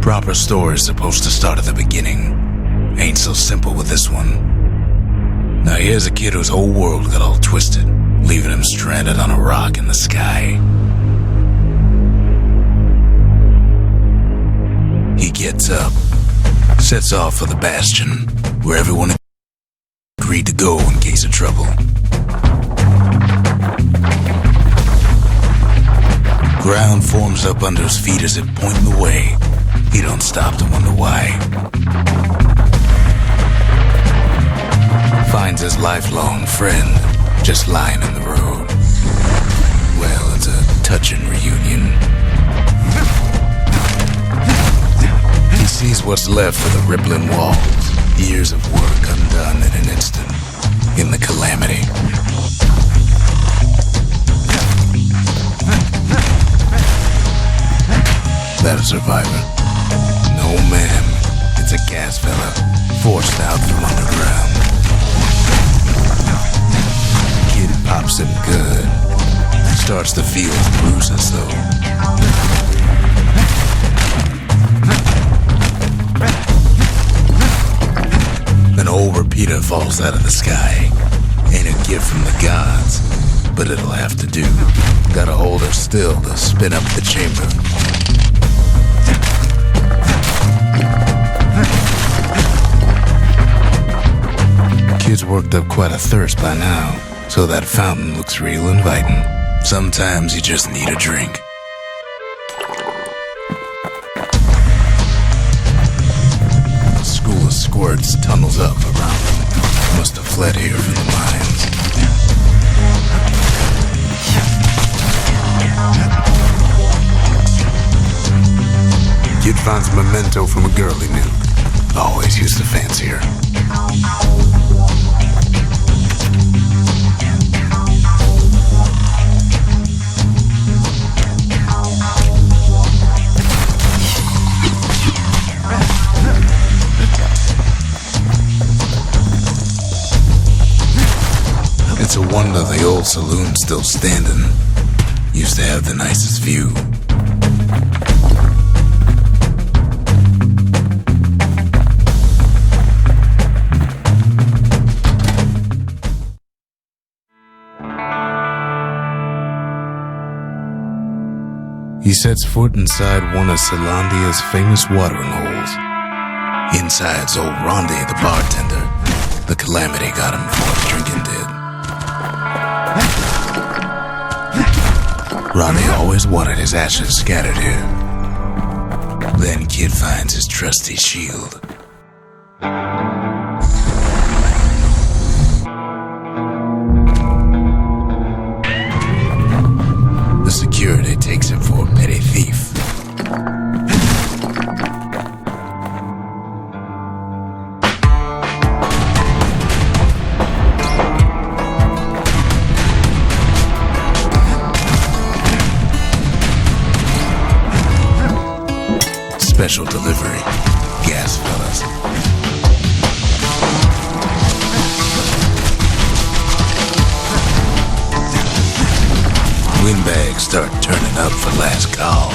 Proper story is supposed to start at the beginning. Ain't so simple with this one. Now here's a kid whose whole world got all twisted, leaving him stranded on a rock in the sky. He gets up, sets off for the Bastion, where everyone agreed to go in case of trouble. Ground forms up under his feet as it pointing the way. He don't stop to wonder why. Finds his lifelong friend just lying in the road. Well, it's a touching reunion. He sees what's left of the rippling walls, years of work undone in an instant, in the calamity. That a survivor? No, ma'am. It's a gas fella, forced out from underground. Kid pops him good. Starts to feel his bruises, though. An old repeater falls out of the sky. Ain't a gift from the gods, but it'll have to do. Gotta hold her still to spin up the chamber. Kid's worked up quite a thirst by now, so that fountain looks real inviting. Sometimes you just need a drink. A school of squirts tunnels up around him. Must have fled here from the mines. Kid finds a memento from a girl he knew. Always used to fancy her. It's a wonder the old saloon's still standing. Used to have the nicest view. He sets foot inside one of Celandia's famous watering holes. Inside's old Rondi, the bartender. The calamity got him before the drinking did. Rondi always wanted his ashes scattered here. Then Kid finds his trusty shield. The security takes him for a petty thief. Special delivery, gas fellas. Windbags start turning up for last call.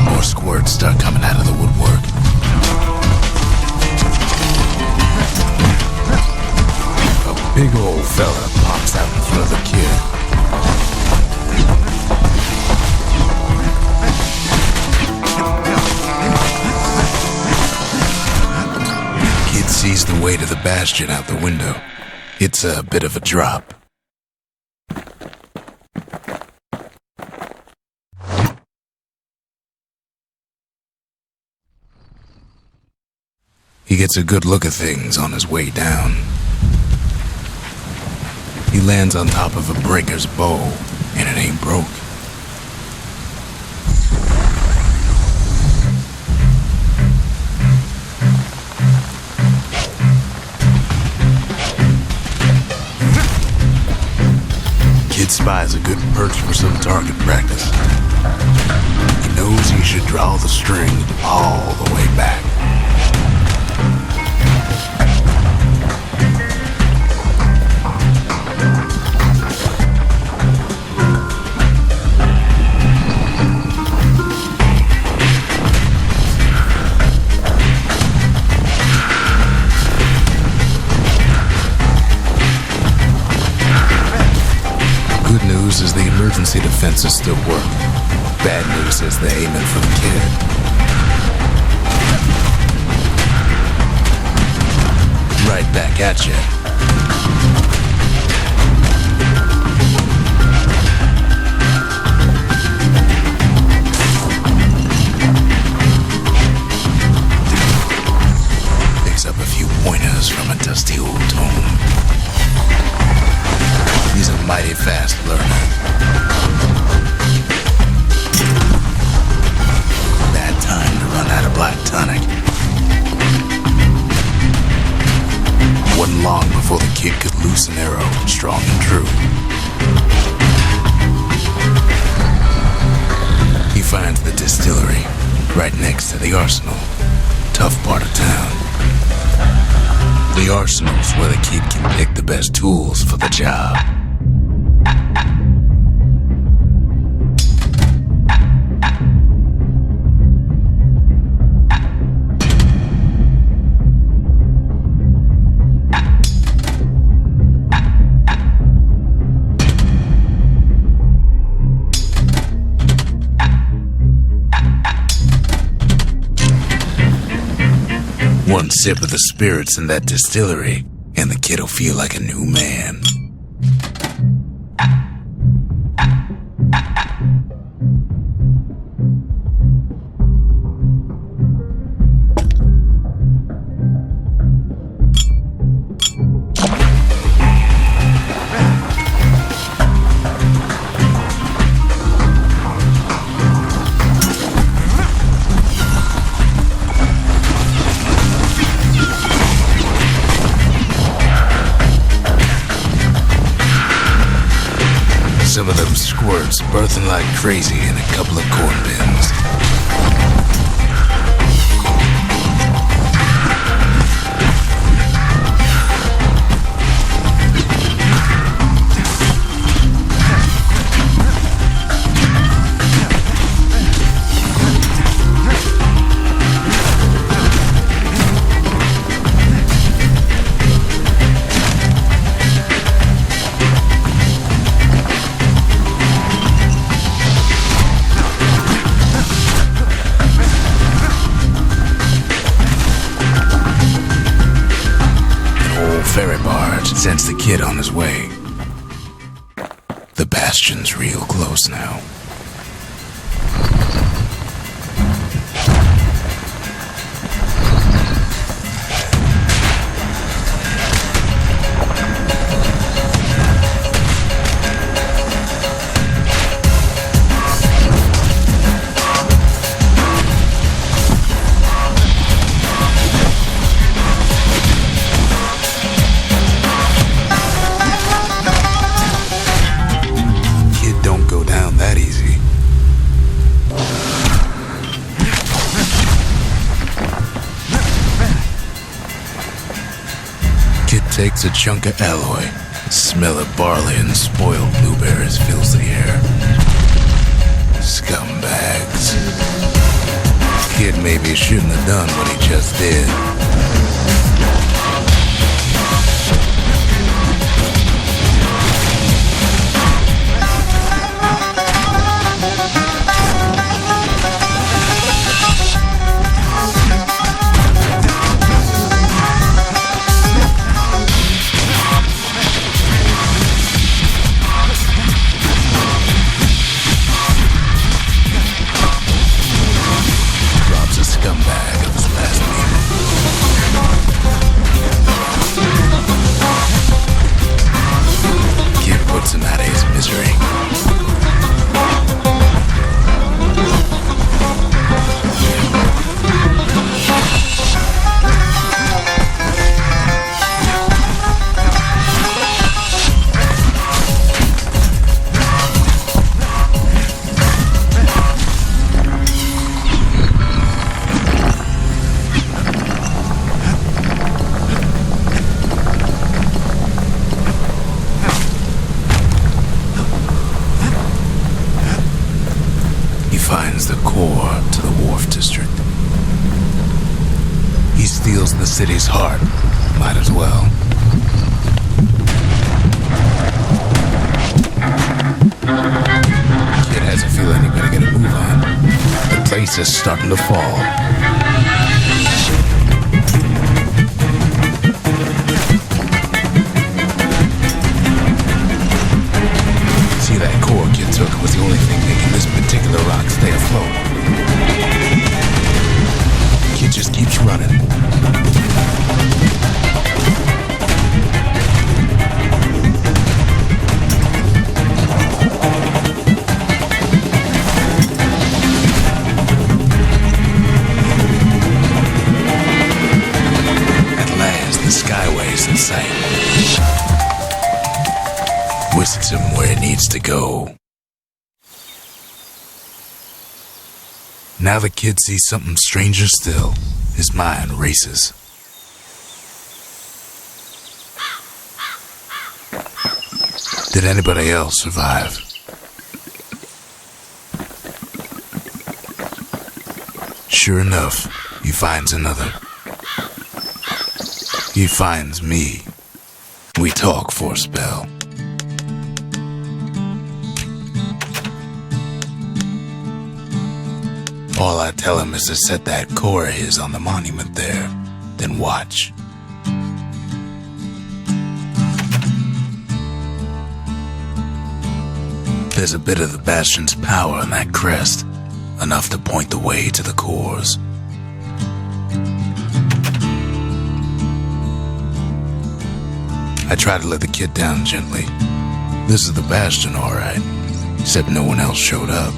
More squirts start coming out of the woodwork. A big old fella pops out in front of the kid. Sees the way to the Bastion out the window. It's a bit of a drop. He gets a good look at things on his way down. He lands on top of a breaker's bow, and it ain't broke. Kid spies a good perch for some target practice. He knows he should drop draw the string all the way back. Good news is the emergency defenses still work. Bad news is they're aiming for the kid. Right back at you. Picks up a few pointers from a dusty old tome. He's a mighty fast learner. Bad time to run out of black tonic. Wasn't long before the kid could loose an arrow, strong and true. He finds the distillery, right next to the arsenal. Tough part of town. The arsenal's where the kid can pick the best tools for the job. One sip of the spirits in that distillery, and the kid'll feel like a new man. Some of them squirts birthing like crazy in a couple of corn bins. Ferry barge sends the kid on his way. The Bastion's real close now. Takes a chunk of alloy. The smell of barley and spoiled blueberries fills the air. Scumbags. Kid maybe shouldn't have done what he just did. Scumbag of his last name. finds the core to the Wharf District. He steals the city's heart. Might as well. Kid has a feeling he better get a move on. The place is starting to fall. See, that core Kid took was the only thing making this particular rock stay afloat. Kid just keeps running. At last, the skyway's in sight. Whisks him where it needs to go. Now the kid sees something stranger still. His mind races. Did anybody else survive? Sure enough, he finds another. He finds me. We talk for a spell. All I tell him is to set that core of his on the monument there, then watch. There's a bit of the Bastion's power in that crest, enough to point the way to the cores. I try to let the kid down gently. This is the Bastion, all right, except no one else showed up.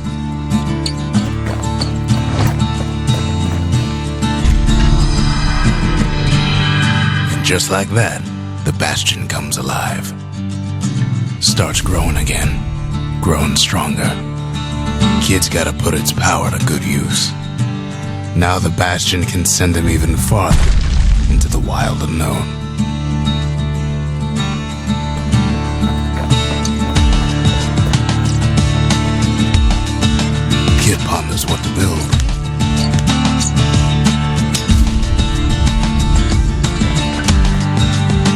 Just like that, the Bastion comes alive. Starts growing again, growing stronger. Kid's gotta put its power to good use. Now the Bastion can send him even farther into the wild unknown. Kid ponders what to build.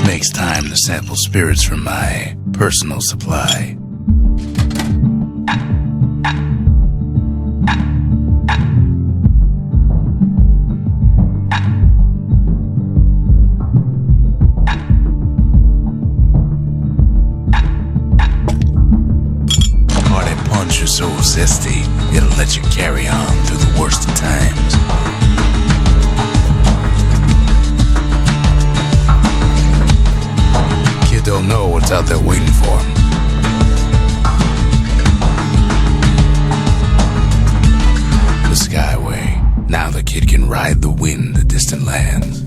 Makes time to sample spirits from my personal supply. Hearty punch is so zesty, it'll let you carry on through the worst of times. Don't know what's out there waiting for him. The Skyway. Now the kid can ride the wind to distant lands.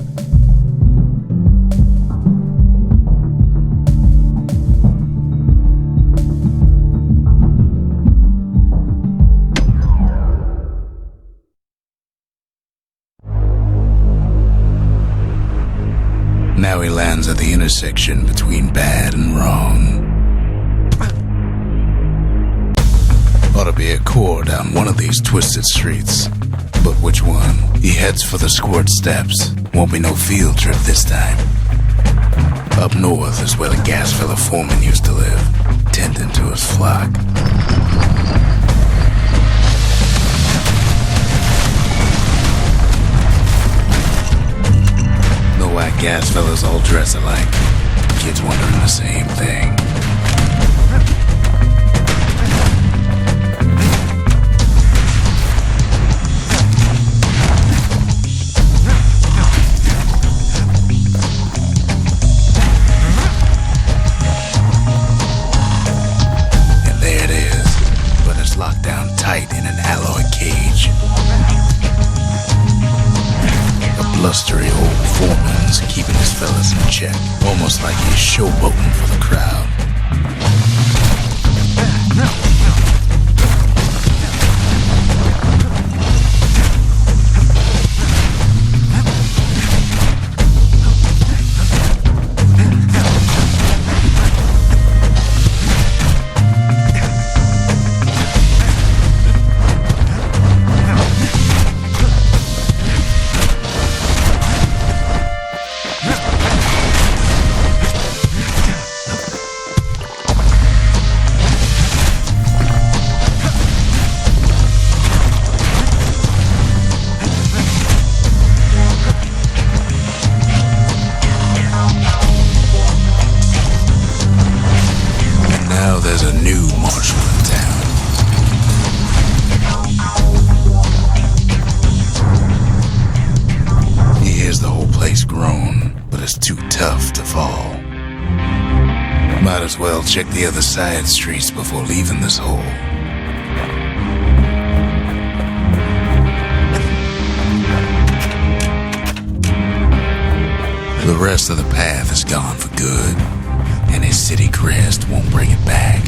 Now he lands at the intersection between bad and wrong. Ought to be a core down one of these twisted streets. But which one? He heads for the squirt steps. Won't be no field trip this time. Up north is where the gas fella foreman used to live, tending to his flock. Why gas fellas all dress alike. Kids wondering the same thing. And there it is, but it's locked down tight in an alloy cage. Blustery old foreman's keeping his fellas in check, almost like he's showboating for the crowd. is too tough to fall. Might as well check the other side streets before leaving this hole. The rest of the path is gone for good, and his city crest won't bring it back.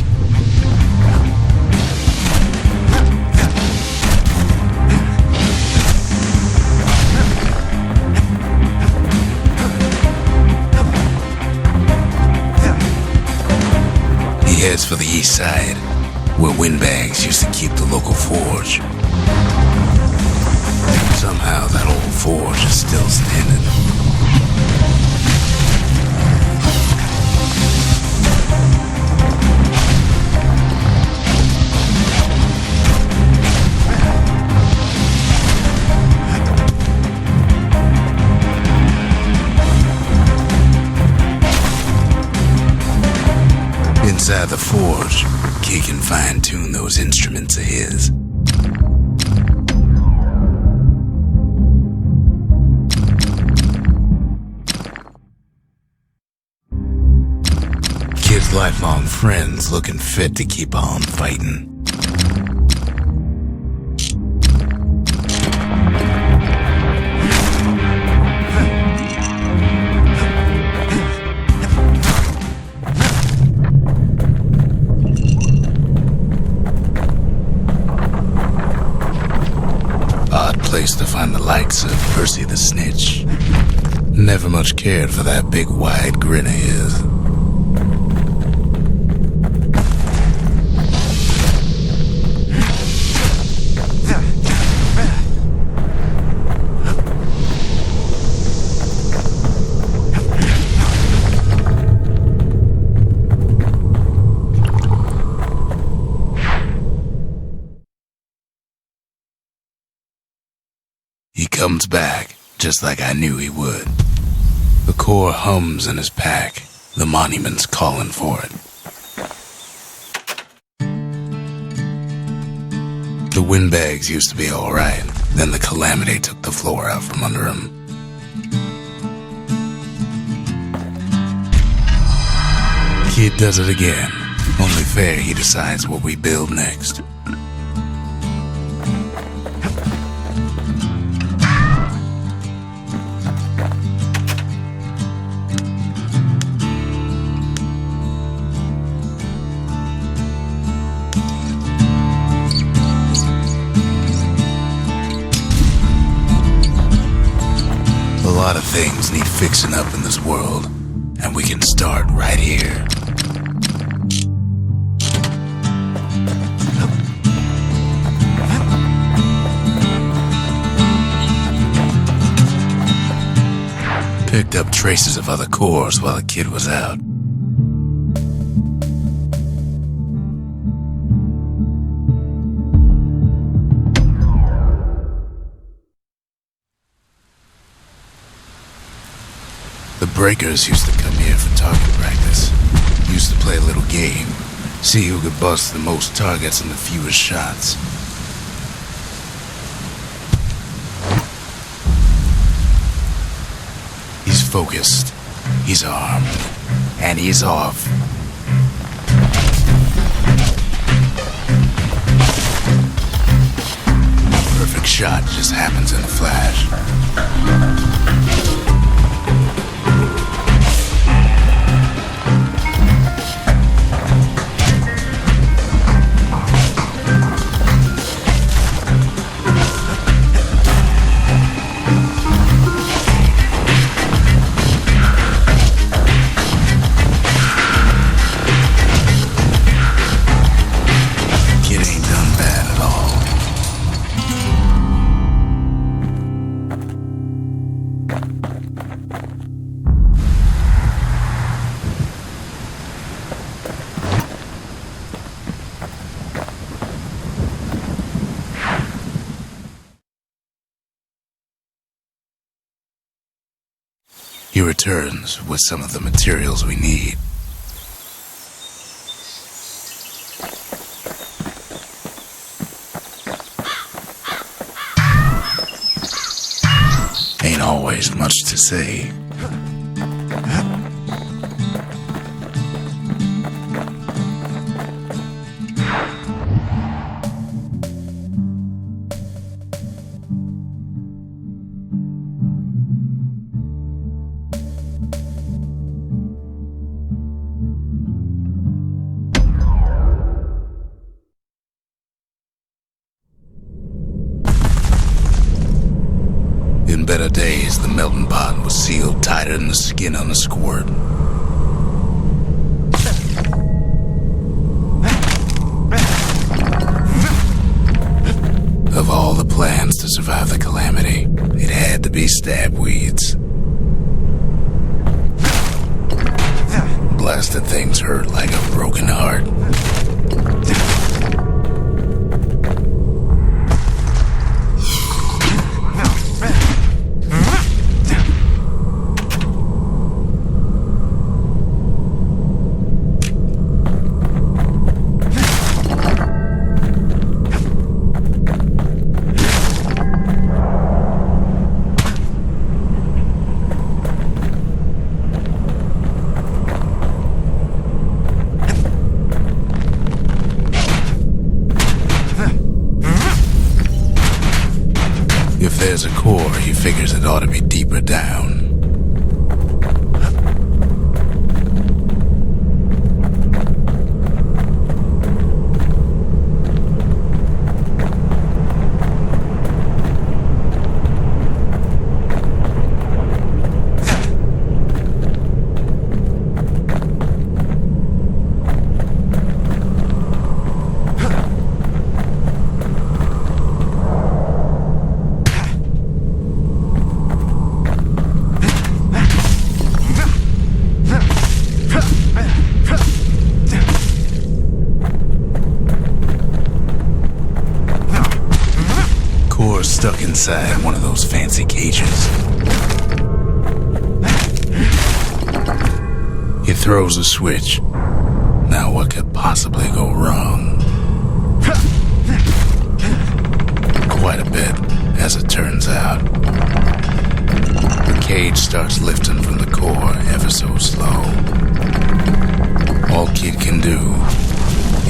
He heads for the east side, where windbags used to keep the local forge. Somehow that old forge is still standing. Inside the forge, Kid can fine-tune those instruments of his. Kid's lifelong friends looking fit to keep on fighting. Place to find the likes of Percy the Snitch. Never much cared for that big wide grin of his. He comes back, just like I knew he would. The core hums in his pack. The monument's calling for it. The windbags used to be alright. Then the calamity took the floor out from under him. Kid does it again. Only fair he decides what we build next. A lot of things need fixing up in this world, and we can start right here. Picked up traces of other cores while the kid was out. The breakers used to come here for target practice. Used to play a little game. See who could bust the most targets and the fewest shots. He's focused. He's armed. And he's off. A perfect shot just happens in a flash. He returns with some of the materials we need. Ain't always much to say. better days, the melting pot was sealed tighter than the skin on a squirt. Of all the plans to survive the calamity, it had to be stabweeds. Blasted things hurt like a broken heart. If there's a core, he figures it ought to be deeper down. Stuck inside one of those fancy cages. He throws a switch. Now what could possibly go wrong? Quite a bit, as it turns out. The cage starts lifting from the core ever so slow. All Kid can do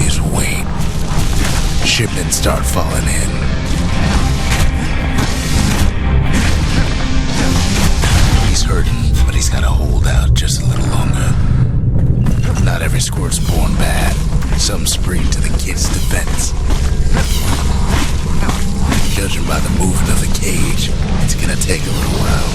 is wait. Shipments start falling in. He's hurting, but he's gotta hold out just a little longer. Not every squirt's born bad. Some spring to the kid's defense. Judging by the movement of the cage, it's gonna take a little while.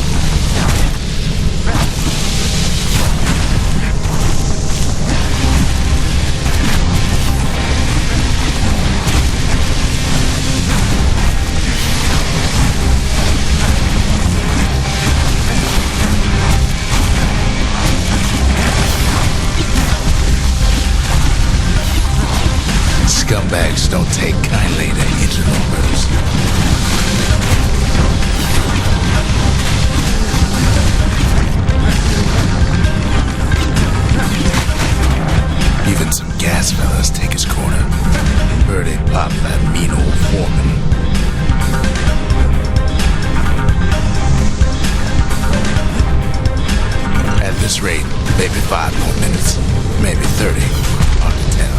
Scumbags don't take kindly to interlopers. Even some gas fellas take his corner. Heard he popped that mean old foreman. At this rate, maybe 5 more minutes, maybe 30. Hard to tell.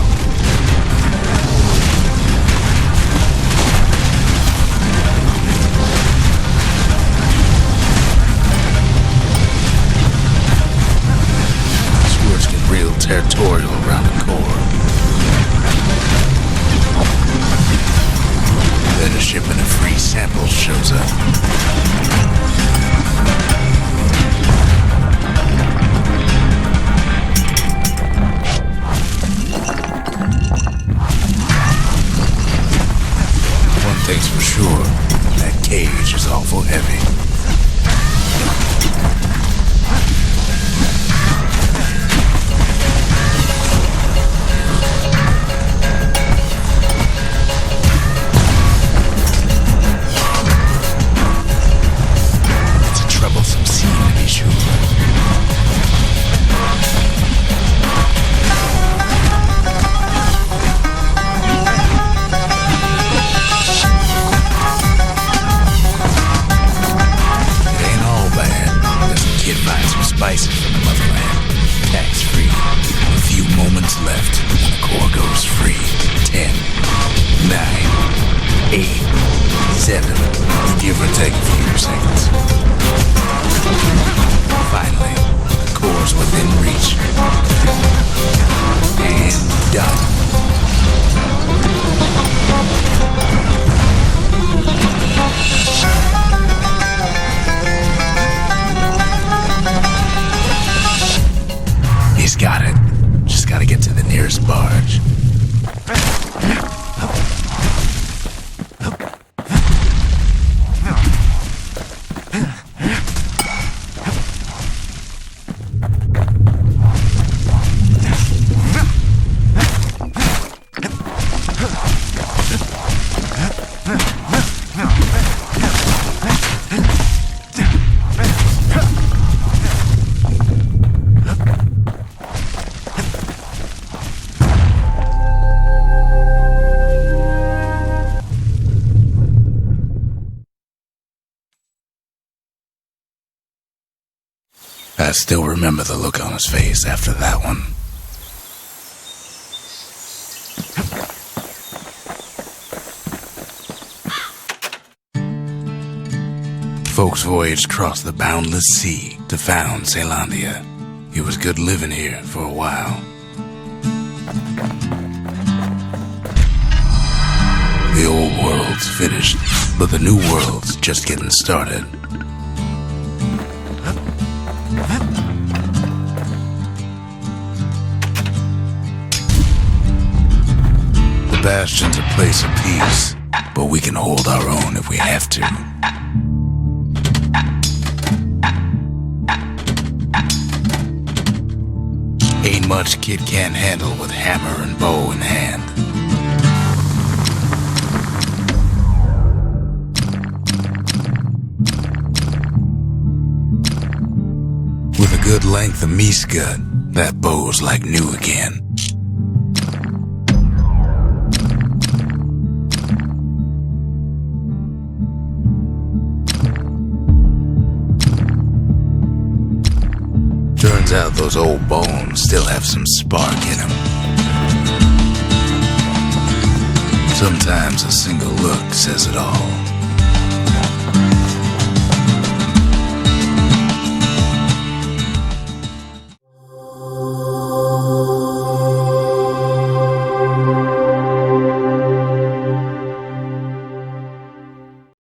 Real territorial around the core. Then a shipment of free samples shows up. One thing's for sure, that cage is awful heavy. Spices from the motherland, tax-free. A few moments left when the core goes free. 10, 9, 8, 7, give or take a few seconds. Finally, the core's within reach. And done. still remember the look on his face after that one. Folks voyaged across the boundless sea to found Caelondia. It was good living here for a while. The old world's finished, but the new world's just getting started. The Bastion's a place of peace, but we can hold our own if we have to. Ain't much kid can't handle with hammer and bow in hand. With a good length of meat-gut, that bow's like new again. Turns out those old bones still have some spark in them. Sometimes a single look says it all.